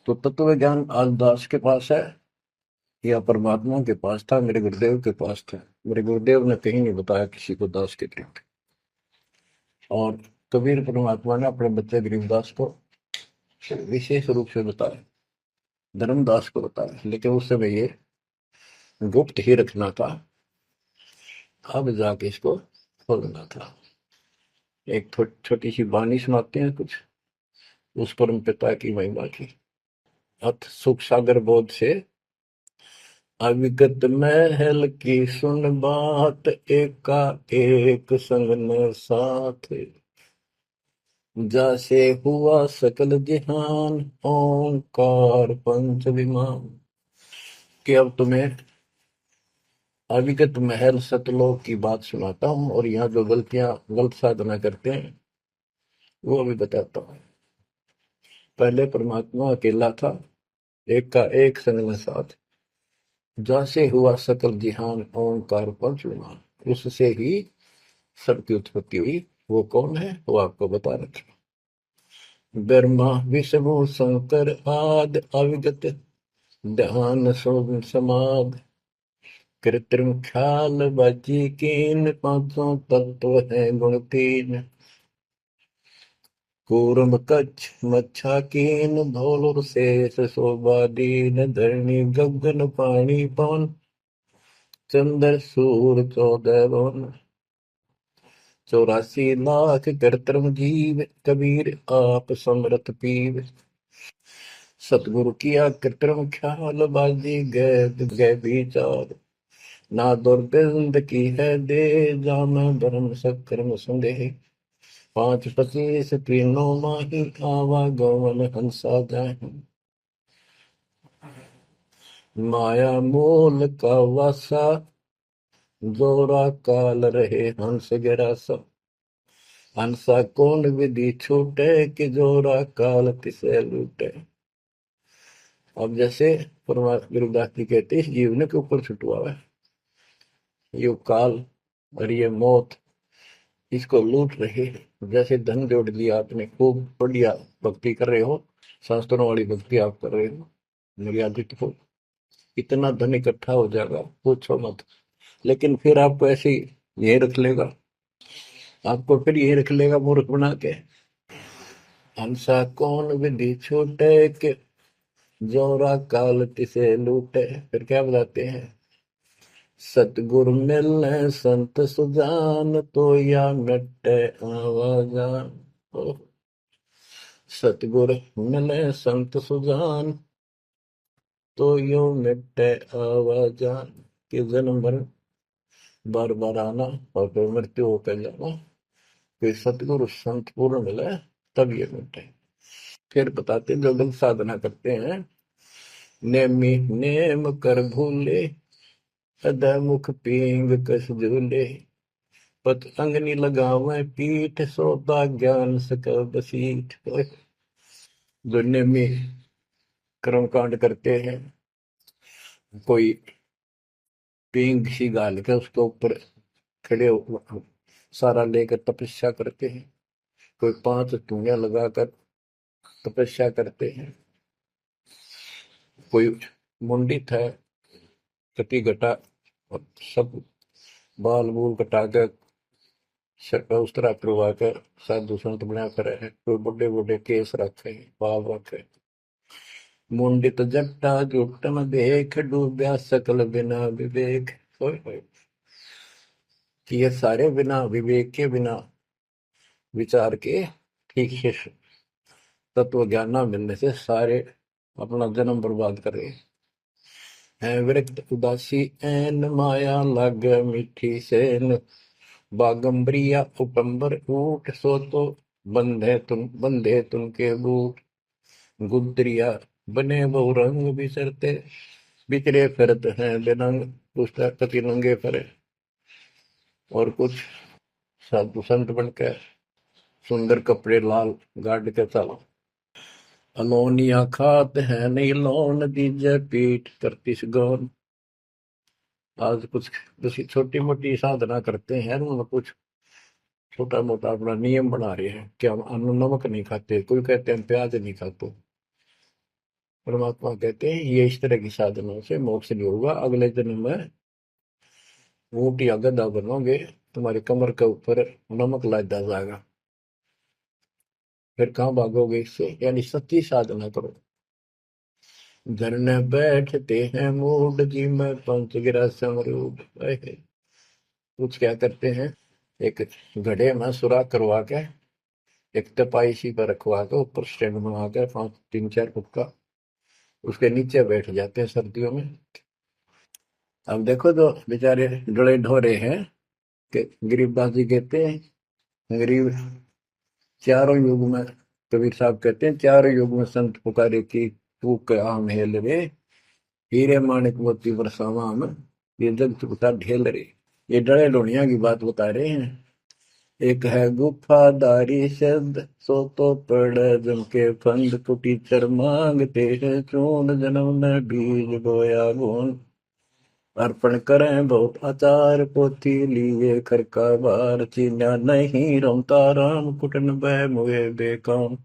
Speaker 1: तो तत्व ज्ञान आज दास के पास है या परमात्मा के पास था, मेरे गुरुदेव के पास था। मेरे गुरुदेव ने कहीं नहीं बताया किसी को दास के अतिरिक्त। और कबीर परमात्मा ने अपने बच्चे गरीबदास को विशेष रूप से बताया, धर्मदास को बताया, लेकिन उस समय ये गुप्त ही रखना था, अब जाके इसको खोलना था। एक छोटी सी वाणी सुनाते हैं कुछ उस परम पिता की महिमा की। अथ सुख सागर बोध से अविगत महल की सुन बात, एका एक संग न साथ, जैसे हुआ सकल जहान ओंकार पंच विमान। कि अब तुम्हें अविगत महल सतलोक की बात सुनाता हूं, और यहाँ जो गलत साधना करते हैं वो भी बताता हूं। पहले परमात्मा अकेला था, एक का एक संग में साथ, जैसे हुआ सकल जिहान ओंकार पंच विमान, उससे ही सबकी उत्पत्ति हुई। वो कौन है वो आपको बता रखा। ब्रह्मा विष्णु शंकर आदि अविगत ध्यान समाध, कृत्रिम ख्याल बाजी कीन, पांचों तत्व है गुण तीन। कूर्म कच्छ मच्छा कीन, धौल और शेष शोभा दीन, धरणी गगन पानी पवन, चंद्र सूर 14 भुवन। 84 लाख कृत्रिम जीव, कबीर आप समरथ पीव। सतगुरु किया कृत्रिम ख्याल बाजी गए विचार, ना दुर्बिंद की है दे, जाना धर्म सक्रम संदेह। 5 25 तीनों माही, आवा गवन हंसा जाए। माया मूल का वासा, जोरा काल रहे हंस गिरासा। हंसा कौन विधि छूटे, कि जोरा काल तिसे लूटे। अब जैसे परमात्मा गुरुदास जी कहते हैं, इस जीवन के ऊपर छुटवा है ये काल और ये मौत, इसको लूट रहे हैं। जैसे धन जोड़ लिया आपने, खूब बढ़िया भक्ति कर रहे हो, शास्त्रों वाली भक्ति आप कर रहे हो, मर्यादित हो, इतना धन इकट्ठा हो जाएगा पूछो मत। लेकिन फिर आपको ऐसे ये रख लेगा, आपको फिर ये रख लेगा मूर्ख बना के। हंसा कौन विधि छूटे, के जोरा काल तिसे लूटे। फिर क्या बताते हैं, सतगुरु मिलने संत सुजान, तो या मिटे आवाजान। सतगुरु मिले संत सुजान, तो यो मिटे आवाजान। कि जन्म मरण बार बार आना और फिर मृत्यु होकर जाना, फिर सतगुरु संत पूर्ण मिले तब ये मिटे। फिर बताते जो लोग साधना करते हैं, नेमी नेम कर भूले, अदा मुख पींग कस झूले। पत अंगनी लगावे पीठ, सोता ज्ञान सक बसीठ। जो नेमी कर्म कांड करते हैं, कोई पींग सी गाल के उसके ऊपर खड़े सारा लेकर तपस्या करते हैं, कोई 5 धूनिया लगाकर तपस्या करते हैं, कोई मुंडित है, कटी घटा, और सब बाल बूल कटा के सर पे उस तरह करवा कर साधु संत बना करे है। कोई बड़े बड़े केस रखे, बाल रखे। मुंडित जट्टा जुटन देख, डूबया सकल बिना विवेक। होय होय। कि ये सारे बिना विवेक के, बिना विचार के, ठीक से तत्व ज्ञान न मिलने से सारे अपना जन्म बर्बाद कर रहे हैं। विरक्त उदासी एन माया लग, मीठी सेन बागंबरिया उपंबर ऊट, सो तो बंधे तुम के बूट। गुदरिया बने बहु रंग बिसरते, बिचरे फिरत हैं बेनंग। पुस्तक कति नंगे फरे। और कुछ साधु संत बनकर सुंदर कपड़े लाल गाड़ के चलो। अलोनिया खात है नहीं लोन, दीजे पीठ करती गौन। आज कुछ छोटी मोटी साधना करते हैं, उनमें कुछ छोटा मोटा अपना नियम बना रहे हैं कि हम अन्न नमक नहीं खाते, कोई कहते हैं प्याज नहीं खाते। परमात्मा कहते हैं ये इस तरह की साधनों से मोक्ष नहीं होगा, अगले जन्म में ऊंट या गधा बनोगे, तुम्हारी कमर के ऊपर नमक लादा जाएगा, फिर कहाँ भागोगे इससे। यानी सच्ची साधना करो। धरने बैठते हैं मूड, जी में पंच गिरा समरूड। कुछ क्या करते हैं, एक घड़े में सुराख करवा के, एक तपाई सी पर रखवा के, ऊपर स्टैंड बना के 3-4 फुट का, उसके नीचे बैठ जाते हैं सर्दियों में। अब देखो तो बेचारे डले ढोरे हैं कि गरीबदास जी कहते हैं, गरीब चारों युग में, कबीर साहब कहते हैं चारों युग में संत पुकारे की, तू क्या मेल रे, हीरे माणिक मोती बरसावा हम, ये जग चुकता ढेल रे। ये डरे लोनिया की बात बता रहे हैं। एक है गुफादारी शब्द, सो तो पड़ जम के फंद, कुटी चर मांगते हैं चून, जन्म में बीज बोया गुण। अर्पण करें बहुत आचार, पोथी लिए खर का बार, चीन्या नहीं रमता राम, कुटन बह मुए बेकाम।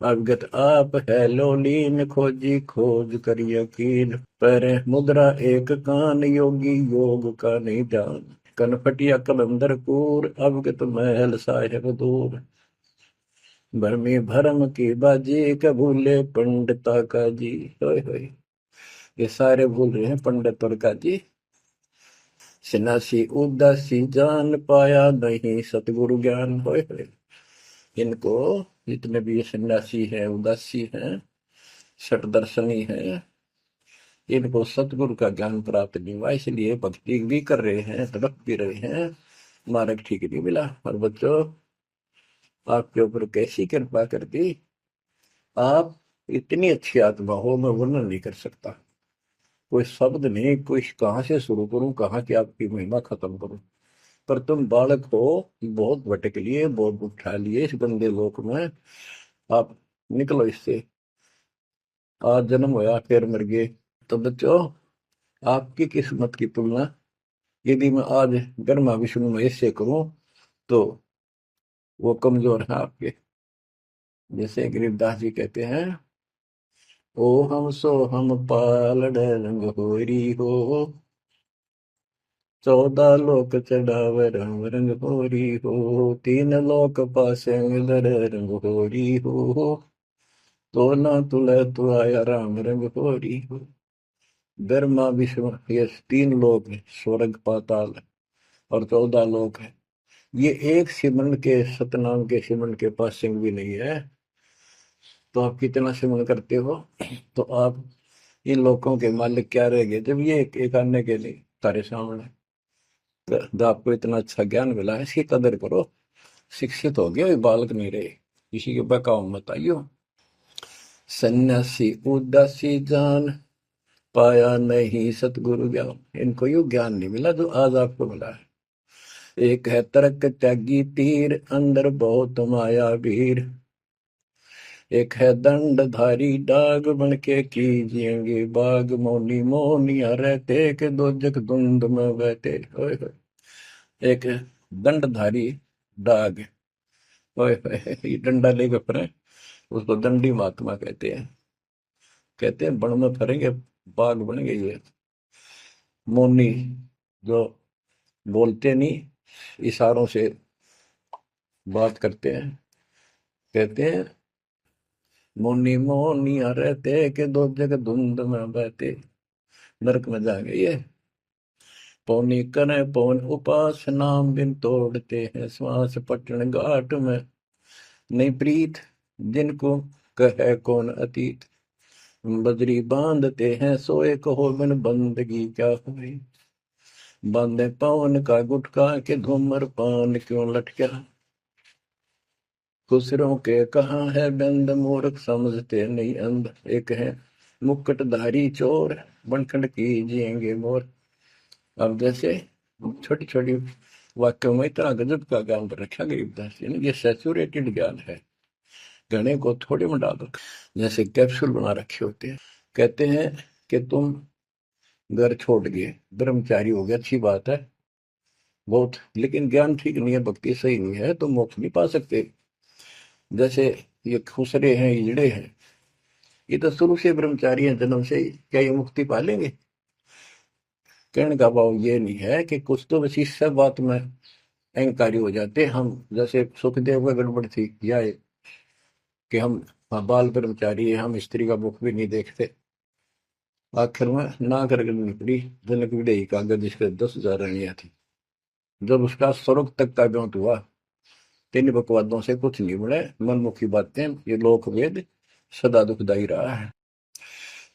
Speaker 1: अवगत आप है लोलीन, खोजी खोज कर यकीन, पर मुद्रा एक कान, योगी योग का नहीं जान। कनपटिया कलंदर पूर, अवगत महल साहेब दूर। भरमी भरम की बाजी, कबूले पंडिता का जी। होय होय। ये सारे भूल रहे हैं पंडित और का जी। सन्यासी उदासी जान, पाया नहीं सतगुरु ज्ञान। होय होय। इनको, जितने भी ये सन्यासी हैं, उदासी हैं, शट दर्शनी हैं, इनको सतगुरु का ज्ञान प्राप्त नहीं हुआ, इसलिए भक्ति भी कर रहे हैं, तड़प भी रहे हैं, मार्ग ठीक नहीं मिला। और बच्चों, आपके ऊपर कैसी कृपा कर दी, आप इतनी अच्छी आत्मा हो, मैं वर्णन नहीं कर सकता। कोई शब्द नहीं, कोई कहाँ से शुरू करूं, कहाँ की आपकी महिमा खत्म करूं। पर तुम बालक हो, बहुत भटक लिए, बहुत उठा लिए इस गंदे लोक में, आप निकलो इससे। आज जन्म होया फिर मर गए। तो बच्चों, आपकी किस्मत की तुलना यदि मैं आज ब्रह्मा विष्णु महेश से करूं, तो वो कमजोर है आपके। जैसे गरीबदास जी कहते हैं, ओ हम सो हम पालड़ रंग होरी हो, 14 लोक चढ़ावे रंग रंग होरी हो, 3 लोक पासे दर रंग होरी हो, तो ना तुले तु आया राम रंग होरी हो। ब्रह्मा विष्णु ये 3 लोक है, स्वर्ग पाताल और 14 लोक है। ये एक सिमरन के, सतनाम के सिमरन के पास सिंह भी नहीं है। तो आप कितना सिमरन करते हो, तो आप इन लोगों के मालिक क्या रह गए, जब ये एक आने के लिए तारे सामने। तो आपको इतना अच्छा ज्ञान मिला है, इसकी कदर करो। शिक्षित हो गए, बालक नहीं रहे, किसी के बहकाव मत आइयो। सन्यासी उदासी जान, पाया नहीं सतगुरु ज्ञान। इनको यू ज्ञान नहीं मिला जो आज आपको मिला है। एक है तर्क त्यागी तीर, अंदर बहुत माया वीर। एक है दंडधारी डाग, बन के कीजिएंगे बाग, मौनी मोनिया रहते के दो जग धुंध में बहते। होय होय। एक दंडधारी डाग, होय होय, ये डंडा लेके फिरे, उसको दंडी महात्मा कहते हैं। कहते हैं बन में फरेंगे बाग बन गई है। मौनी जो बोलते नहीं, इशारों से बात करते हैं, कहते हैं मौनी मौनिया रहते के दो जग धुंध में बहते, नरक में जाएंगे ये। पौनी करें पौन उपास नाम बिन तोड़ते हैं श्वास पटन घाट में, नहीं प्रीत जिनको कहे कौन अतीत, बजरी बांधते हैं सोए कहो बिन बंदगी क्या हुई, बांधे पवन का गुटका के धूमर पान क्यों लटका, खुसरों के कहाँ है बंद मूर्ख समझते नहीं अंध, एक है मुकुटधारी चोर बनखंड कीजिएंगे मोर। अब जैसे छोटी छोटी वाक्यों में इतना गजब का ज्ञान रखा गरीबदास जी ने, ये सैचुरेटेड ज्ञान है, गणे को थोड़े में डाल दो, जैसे कैप्सूल बना रखे होते हैं। कहते हैं कि तुम घर छोड़ गए, ब्रह्मचारी हो गया, अच्छी बात है बहुत, लेकिन ज्ञान ठीक नहीं है, भक्ति सही नहीं है तो मोक्ष नहीं पा सकते। जैसे ये खुसरे हैं, इजड़े हैं, ये तो शुरू से ब्रह्मचारी हैं जन्म से ही, क्या ये मुक्ति पा लेंगे? कहने का भाव ये नहीं है कि कुछ तो बस इस सब बात में अहंकारी हो जाते हम, जैसे सुखदेव का गड़बड़ थी या कि हम बाल ब्रह्मचारी है, हम स्त्री का मुख भी नहीं देखते। आखिर में ना करके निकली जनक विदेही कागज, जिसके 10,000 रानियां थी। जब उसका स्वर्ग तक का ब्योंत हुआ, तीन बकवादों से कुछ नहीं बने, मनमुखी बातें, ये लोक वेद सदा दुखदाई रहा है।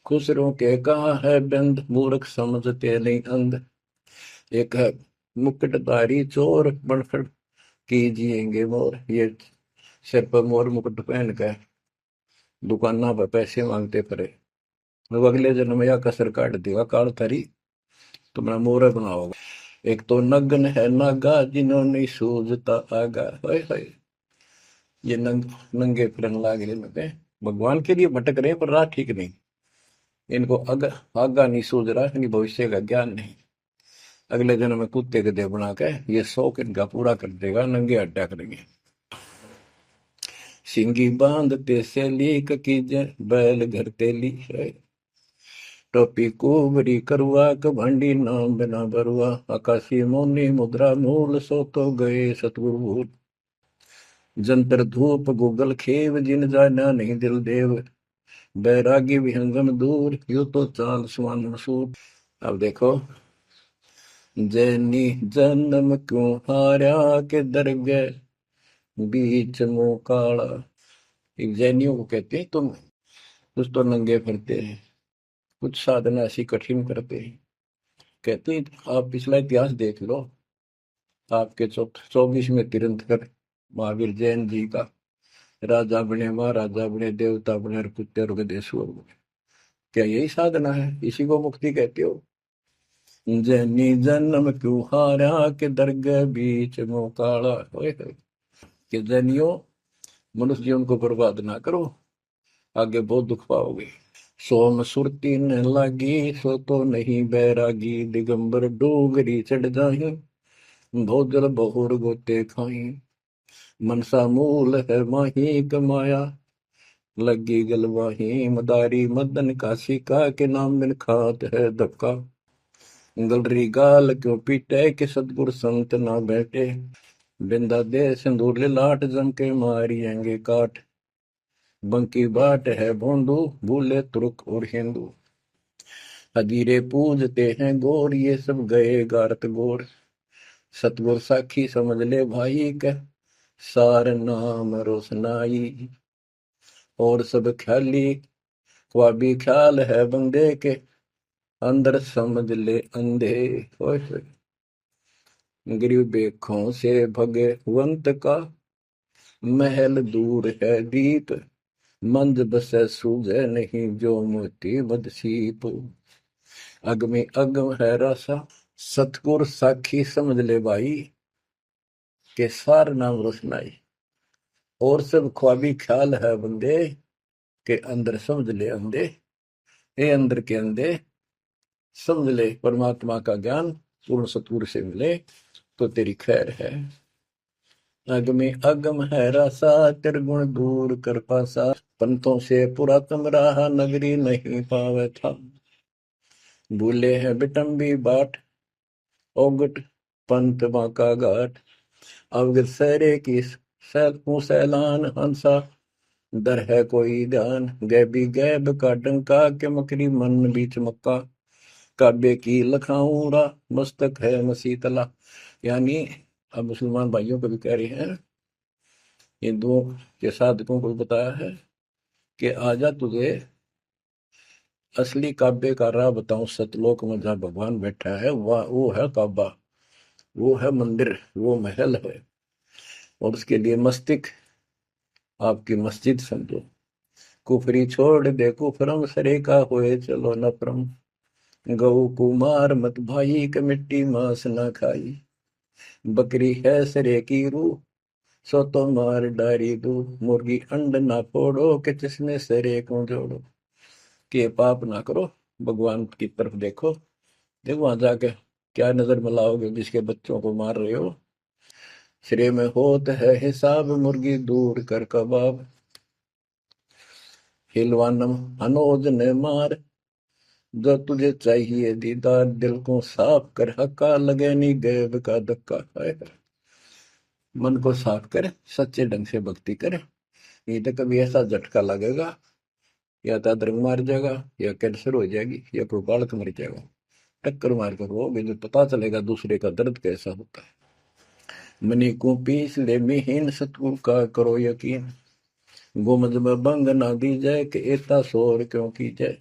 Speaker 1: खुसरों के कहा है बंद मूर्ख समझते नहीं अंध, एक है मुकुटधारी चोर बनखड़ कीजिएंगे मोर, ये सिर पर मोर मुकुट पहन कर दुकाना पर पैसे मांगते फिरे, अब अगले जन्म में या कसर काट देगा काल थारी, तुम्हारा मोर बनाओगे। एक तो नग्न है नागा जिन्होंने सूझता आगा, हाय ये नंगे फिरन लाग रहे लगे, भगवान के लिए भटक रहे हैं पर राह ठीक नहीं, इनको आगा नहीं सूझ रहा, इनकी भविष्य का ज्ञान नहीं। अगले जन्म में कुत्ते के देह बना के ये शौक इनका पूरा कर देगा, नंगे अड्डा करेंगे। सिंगी बांधते से लीक की बैल घर तेली है, टोपी कुबरी करुआ कभंडी नाम बिना बरुआ, आकाशी मौनी मुद्रा मूल सो तो गए सतगुरु भूल, जंतर धूप गूगल खेव जिन जाना नहीं दिल देव, बैरागी विहंगम दूर यू तो चाल सुवन मसूर। अब देखो, जैनी जन्म क्यों हारा के दरगह बीच मुंह काला, एक जैनियों को कहते हैं तुम कुछ तो नंगे फिरते हैं, कुछ साधना ऐसी कठिन करते हैं। कहते हैं आप पिछला इतिहास देख लो, आपके 24वें तीर्थंकर महावीर जैन जी का, राजा बने महाराजा बने देवता बने और कुत्ते और गधे सुअर बने, क्या यही साधना है? इसी को मुक्ति कहते हो? जैनी जन्म क्यों हारा के दरगह बीच मुंह काला, कि जैनियों मनुष्य जीवन को बर्बाद ना करो, आगे बहुत दुख पाओगे। सोम सुरती न लागी सो तो नहीं बैरागी, दिगंबर डोगरी चढ़ जाही भोजल बहुर गोते खाई, मनसा मूल है माही कमाया लगी गलवाही, मदारी मदन काशी का के नाम बिन खात है धक्का, गलरी गाल क्यों पीटे के सतगुर संत ना बैठे, बिंदा दे सिंदूर लाट जम के मारियेंगे काट, बंकी बाट है भोंदू भूले तुर्क और हिंदू, हजीरे पूजते हैं गोर ये सब गए गारत गोर, सतगुर साखी समझ ले भाई के सार नाम रोशनाई, और सब ख्याली ख्वाबी ख्याल है बंदे के अंदर समझ ले अंधे, गरीब बेखों से भगवंत का महल दूर है दीप, मंद बसे सूझे नहीं जो मोती बदसीप, अगमी अगम है रसा सतगुर साखी समझ ले भाई के सार नाम रोशनाई, और सब ख्वाबी ख्याल है बंदे के अंदर समझ ले अंधे, ए अंदर के अंधे समझ ले परमात्मा का ज्ञान पूर्ण सतगुरु से मिले तो तेरी खैर है। अगमे अगम है रासा, त्रिगुण दूर कर पासा। पंथों से पुरातन रहा, नगरी नहीं पावे था। भूले हैं बिटम्बी बाट, ओगट पंथ बांका घाट। अवगत सहरे की सैलूं सैलान हंसा, दर है कोई ध्यान। गैबी गैब का डंका, के मकरी मन बीच मक्का। काबे की लखाऊरा, मस्तक है मसीतला। यानी अब मुसलमान भाइयों को भी कह रहे हैं, हिंदुओं के साधकों को बताया है कि आजा तुझे असली काबे का राह बताऊं। सतलोक में जहाँ भगवान बैठा है वह वो है काबा, वो है मंदिर, वो महल है। और उसके लिए मस्तिष्क आपकी मस्जिद समझो। कुफरी छोड़ दे कुफरम, सरे का होए चलो नफरम। गौ कुमार मत भाई, के मिट्टी मांस ना खाई। बकरी है सरे की रूह, सो तो मार डारी दू। मुर्गी अंड ना फोड़ो, के जिसमें सरे को जोड़ो। कि पाप ना करो, भगवान की तरफ देखो। देखो वहां जाके क्या नजर मिलाओगे, जिसके बच्चों को मार रहे हो। श्रेय में होत है हिसाब, मुर्गी दूर कर कबाब। हिलवानम अनोज ने मार, जो तुझे चाहिए दीदार। दिल को साफ कर, हक्का लगे नी गैब का धक्का। है मन को साफ कर, सच्चे ढंग से भक्ति कर। नहीं तो कभी ऐसा झटका लगेगा, या तो दर्द मार जाएगा, या कैंसर हो जाएगी, या कोई बालक मर जाएगा। टक्कर मार कर वो भी पता चलेगा दूसरे का दर्द कैसा होता है। मनी को पीस ले मिहीन, सतगुरु का करो यकीन। गुमज में बंग ना दी जाए, कि एता शोर क्यों की जाए।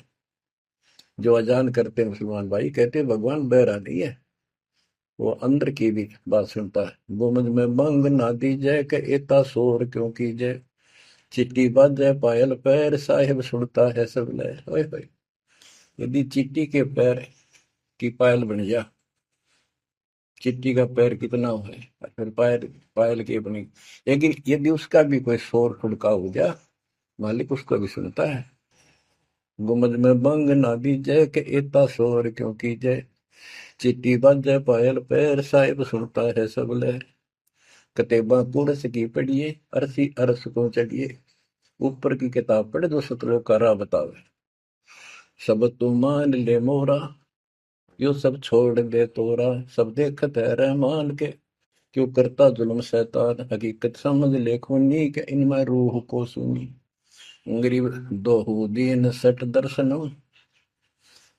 Speaker 1: जो अजान करते मुसलमान भाई कहते भगवान बहरा नहीं है, वो अंदर की भी बात सुनता है। गुमज में बंग ना दी जाए, कि एता शोर क्यों की जाए। चिट्टी बाजे पायल पैर, साहिब सुनता है सब लय। ओए होए, यदि चींटी के पैर की पायल बन जा, चिट्टी का पैर कितना है, फिर पायल पायल की बनी। लेकिन यदि उसका भी कोई शोर खुड़का हो जा, मालिक उसको भी सुनता है। गुमज में बंग ना दी जय, के एता शोर क्यों की जय। चिट्टी बाजे पायल पैर, साहिब सुनता है सब लहर। कतेबा कुरस की पढ़िए, अरसी अरस को चढ़िए। ऊपर की किताब पढ़े, जो सतलोक का राह बतावे। सब तू मान ले मोरा, यो सब छोड़ दे तोरा। सब देखत है रहमान के, क्यों करता जुल्म शैतान। हकीकत समझ ले खूनी, के इनमें रूह को सुनी। गरीब दोहू दीन सट दर्शनम,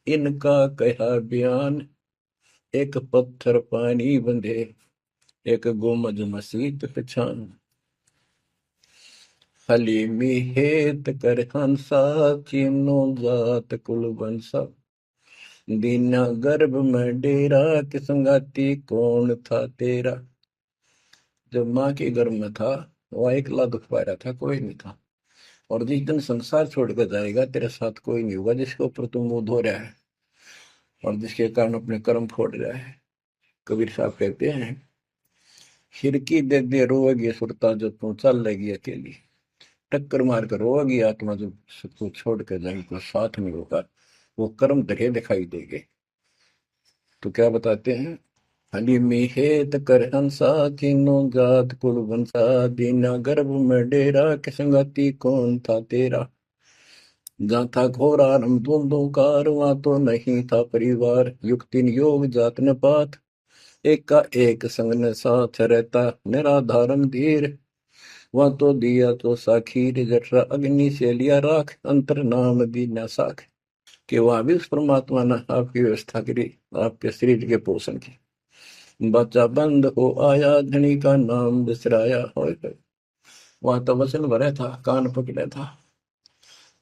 Speaker 1: इनका कहा बयान। एक पत्थर पानी बंधे, एक गुमज मसीत पहचान। हलीमी हेत कर हंसा, चीनो जात कुल बंसा। दीना गर्भ में डेरा, कि संगाती कौन था तेरा। जब माँ के गर्भ में था, वो अकेला दुख पा रहा था, कोई नहीं था। और जिस दिन संसार छोड़ कर जाएगा, तेरे साथ कोई नहीं होगा, जिसके ऊपर तुम मुंह धो रहा है और जिसके कारण अपने कर्म फोड़ रहा है। कबीर साहब कहते हैं, खिड़की दे दे रोएगी सुरता, जो तू चल लेगी अकेली। टक्कर मार कर रोएगी आत्मा, जो सबको छोड़ कर जाएगी, कोई साथ नहीं होगा, वो कर्म धरे दिखाई देंगे। तो क्या बताते हैं, हली मिहेत कर हंसा, तीनों जात कुल बंसा। दीना गर्भ में डेरा, के संगति कौन था तेरा। जहाँ था घोरा रम धुंधुकार, वहां तो नहीं था परिवार। युक्ति योग जात न पात, एक का एक संग न साथ रहता। निराधारम धीर, वहां तो दिया तो साखीर। जठरा अग्नि से लिया राख, अंतर नाम दीना साख। कि वहां भी उस परमात्मा ने आपकी व्यवस्था करी, आपके शरीर के पोषण की। बच्चा बंद हो आया, धनी का नाम बिसराया। हो वहां तो वचन भरे था, कान पकड़े था,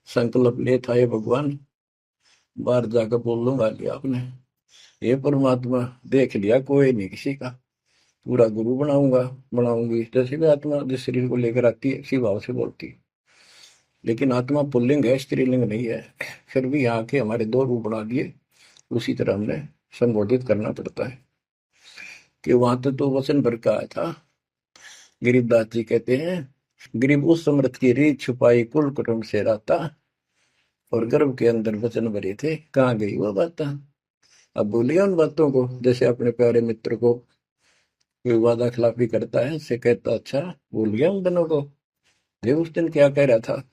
Speaker 1: संकल्प ले था, ये भगवान बाहर जाकर बोल लूंगा लिया आपने। ये परमात्मा देख लिया, कोई नहीं किसी का, पूरा गुरु बनाऊंगा बनाऊंगी। जैसे भी आत्मा जिस शरीर को लेकर आती है, इसी भाव से बोलती है। लेकिन आत्मा पुल्लिंग है, स्त्रीलिंग नहीं है। फिर भी यहाँ के हमारे दो रूप बना दिए, उसी तरह हमने संबोधित करना पड़ता है। कि वहां तो वचन भर का आया था। गरीबदास जी कहते हैं, गरीब उस समृद्ध की रीत छुपाई, कुल कुटुंब से रहता। और गर्भ के अंदर वचन भरे थे, कहाँ गई वो बात। अब भूलिए उन बातों को, जैसे अपने प्यारे मित्र को कोई वादा खिलाफी करता है, उससे कहता अच्छा भूल गया उन दिनों को, ये उस दिन क्या कह रहा था।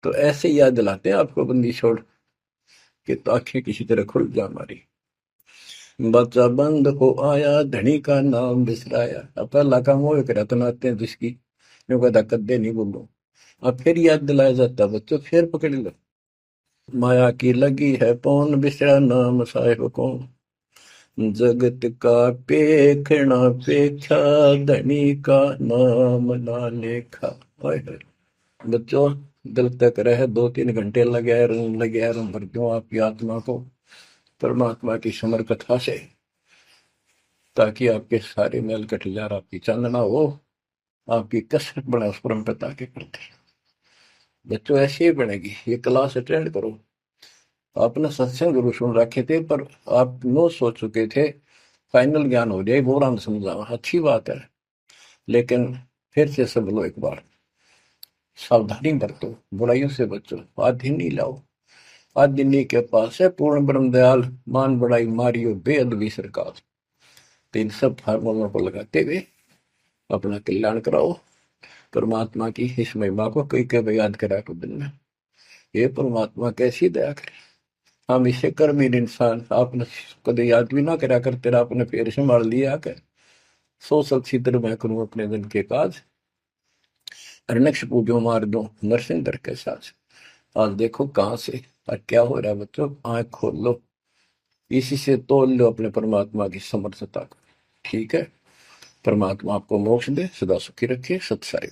Speaker 1: तो ऐसे ही याद दिलाते हैं आपको बंदी छोड़ के, तो आंखें किसी तरह खुल जा हमारी। बच्चा बंद हो आया, धनी का नाम बिसराया। अब पहला काम वो एक रत्न आते हैं जिसकी जो कहता कद्दे नहीं बोलो। अब फिर याद दिलाया जाता है, बच्चों फिर पकड़ लो। माया की लगी है पौन, बिसरा नाम साहिब कौन। जगत का पेखना पेखा, धनी का नाम ना लेखा। हाय हाय। बच्चों दिल तक रहे 2-3 घंटे लगे रहो भर दूं आपकी आत्मा को परमात्मा की समर कथा से, ताकि आपके सारे मैल कट जाए, आपकी चांदना हो, आपकी कसरत बने उस परम पिता के प्रति। बच्चों ऐसे ही बनेगी। ये क्लास अटेंड करो। आपने सत्संग जरूर सुन रखे थे, पर आप नो सोच चुके थे फाइनल ज्ञान हो जाए, वो राम समझावा अच्छी बात है, लेकिन फिर से सब लो एक बार। सावधानी बरतो, बुराइयों से बचो, आदि नहीं लाओ। आदि के पास है पूर्ण ब्रह्म दयाल, मान बड़ाई मारियो बेअदबी सरकार। तो इन सब फार्मूलों को लगाते हुए अपना कल्याण कराओ। परमात्मा की इस महिमा को कई कई याद करा को दिन में, ये परमात्मा कैसी दया करे। हम इसे कर्मीन इंसान, आपने कभी याद भी ना करा कर, तेरा अपने पैर संभाल लिया कर। सो सब छिद्र मैं करूं अपने दिन के काज, हरनक्ष पूजो मार दो नरसिंह दर के साथ। आज देखो कहां से और क्या हो रहा है बच्चों, आंख खोल लो, इसी से तोल लो अपने परमात्मा की समर्थता को। ठीक है, परमात्मा आपको मोक्ष दे, सदा सुखी रखे। सत्साई।